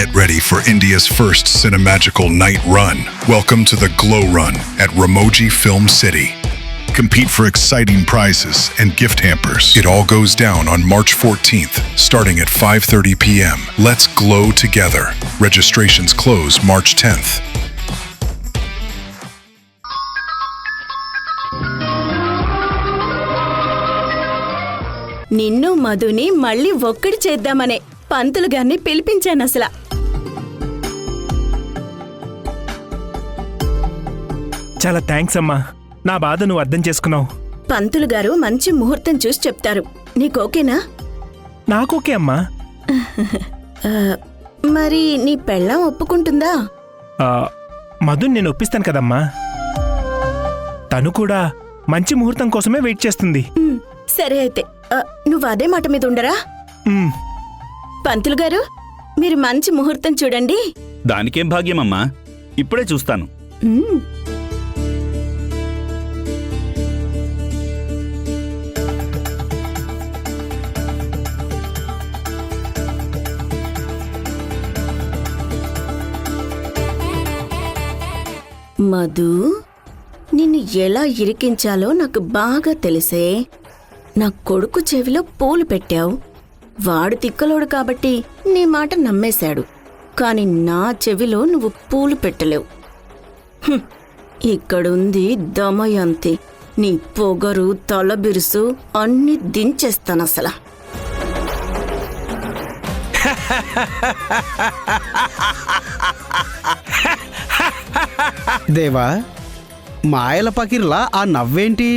Get ready for India's first cinemagical night run. Welcome to the Glow Run at Ramoji Film City. Compete for exciting prizes and gift hampers. It all goes down on March 14th, starting at 5:30 p.m. Let's glow together. Registrations close March 10th. నిన్ను మధుని మళ్ళీ ఒక్కడి చేద్దామనే పంతులు గారిని పిలిపించాను అసలు. చాలా thanks అమ్మా. నా బాధ నువ్వు అర్థం చేసుకున్నావు. పంతులు గారు మంచి ముహూర్తం చూసి చెప్తారు. నీకోకేనా? నాకోకే అమ్మా. మరి నీ పెళ్ళాం ఒప్పుకుంటుందా? మధుని నేను ఒప్పిస్తాను కదమ్మా. తను కూడా మంచి ముహూర్తం కోసమే వెయిట్ చేస్తుంది. సరే అయితే నువ్వు అదే మాట మీద ఉండరా? పంతులు గారు, మీరు మంచి ముహూర్తం చూడండి. దానికేం భాగ్యమమ్మా, ఇప్పుడే చూస్తాను. మధు, నిన్ను ఎలా ఇరికించాలో నాకు బాగా తెలిసే. నా కొడుకు చెవిలో పూలు పెట్టావు. వాడు తిక్కలోడు కాబట్టి నీ మాట నమ్మేశాడు. కాని నా చెవిలో నువ్వు పూలు పెట్టలేవు. ఇక్కడుంది దమయంతి. నీ పొగరు, తలబిరుసు అన్నీ దించేస్తానసలా. దేవా, మాయల పకిర్లా ఆ నవ్వేంటి?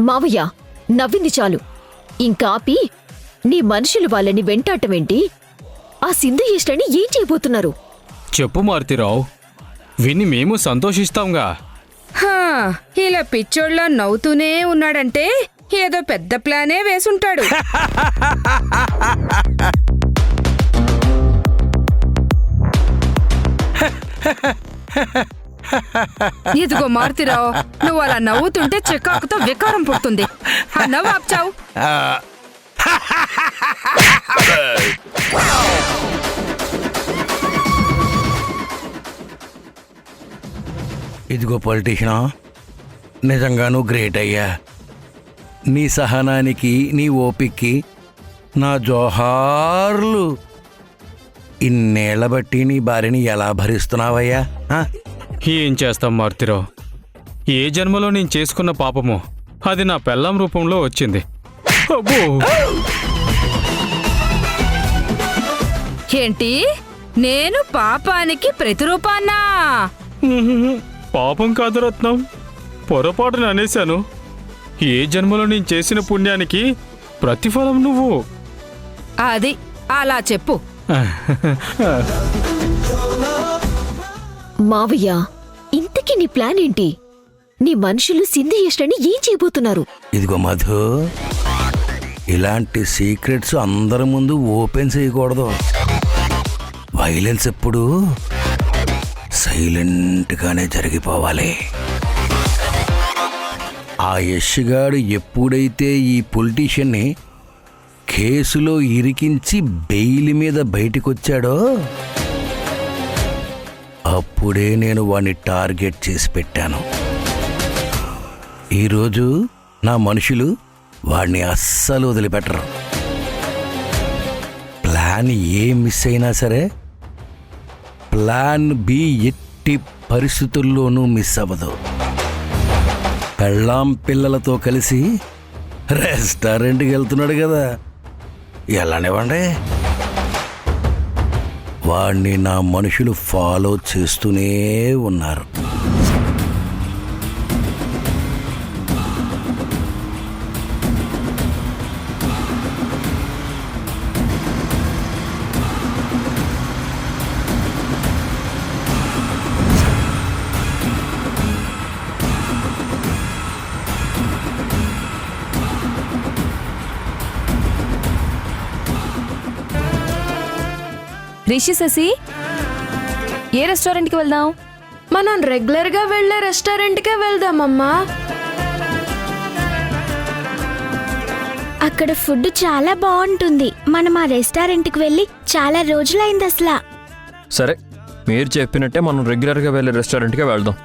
మావయ్య, నవ్వింది చాలు. ఇంకాపి నీ మనుషులు వాళ్ళని వెంటాటమేంటి? ఆ సింధయేష్లని ఏం చేయబోతున్నారు? చెప్పు మారుతిరావు, విని మేము సంతోషిస్తాంగా. ఇలా పిచ్చోళ్ళ నవ్వుతూనే ఉన్నాడంటే ఏదో పెద్ద ప్లానే వేసుంటాడు. ఇదిగో మారుతిరావు, నువ్వు అలా నవ్వుతుంటే చికాకుతో వికారం పుడుతుంది. ఆ నవ్వు ఆపుచావు. ఇదిగో పొలిటీషియన్, నిజంగానూ గ్రేట్ అయ్యా. నీ సహనానికి, నీ ఓపిక్కి నా జోహార్లు. ఇన్నేళ్ల బట్టి నీ భార్యని ఎలా భరిస్తున్నావయ్యా? ఏం చేస్తాం మారుతిరావు, ఏ జన్మలో నేను చేసుకున్న పాపమో అది నా పెళ్ళాం రూపంలో వచ్చింది. అబ్బో, ఏంటి? నేను పాపానికి ప్రతిరూపాన్నా? పాపం కాదు రత్నం, పొరపాటున అనేశాను. ఏ జన్మలో నేను చేసిన పుణ్యానికి ప్రతిఫలం నువ్వు. అది అలా చెప్పు. మావయ్య, ఇంతకీ నీ ప్లాన్ ఏంటి? నీ మనుషులు సింధయేష్లని ఏం చేయబోతున్నారు? ఇదిగో మధు, ఇలాంటి సీక్రెట్స్ అందరి ముందు ఓపెన్ చేయకూడదు. వైలెన్స్ ఎప్పుడు సైలెంట్గానే జరిగిపోవాలి. ఆ యష్గాడు ఎప్పుడైతే ఈ పొలిటీషియన్ని కేసులో ఇరికించి బెయిల్ మీద బయటికొచ్చాడో అప్పుడే నేను వాణ్ణి టార్గెట్ చేసి పెట్టాను. ఈరోజు నా మనుషులు వాణ్ణి అస్సలు వదిలిపెట్టరు. ప్లాన్ ఏ మిస్ అయినా సరే ప్లాన్ బి ఎట్టి పరిస్థితుల్లోనూ మిస్ అవ్వదు. పెళ్ళాం పిల్లలతో కలిసి రెస్టారెంట్కి వెళ్తున్నాడు కదా, వెళ్ళనివ్వండి. వాణ్ణి నా మనుషులు ఫాలో చేస్తూనే ఉన్నారు. రిషి, శశి, ఏ రెస్టారెంట్కి వెళ్దాం? మనం రెగ్యులర్గా వెళ్ళే రెస్టారెంట్కే వెళ్దామమ్మా. అక్కడ ఫుడ్ చాలా బాగుంటుంది. మనం ఆ రెస్టారెంట్కి వెళ్ళి చాలా రోజులైంది అసలు. సరే, మీరు చెప్పినట్టే మనం రెగ్యులర్గా వెళ్ళే రెస్టారెంట్కే వెళ్దాం.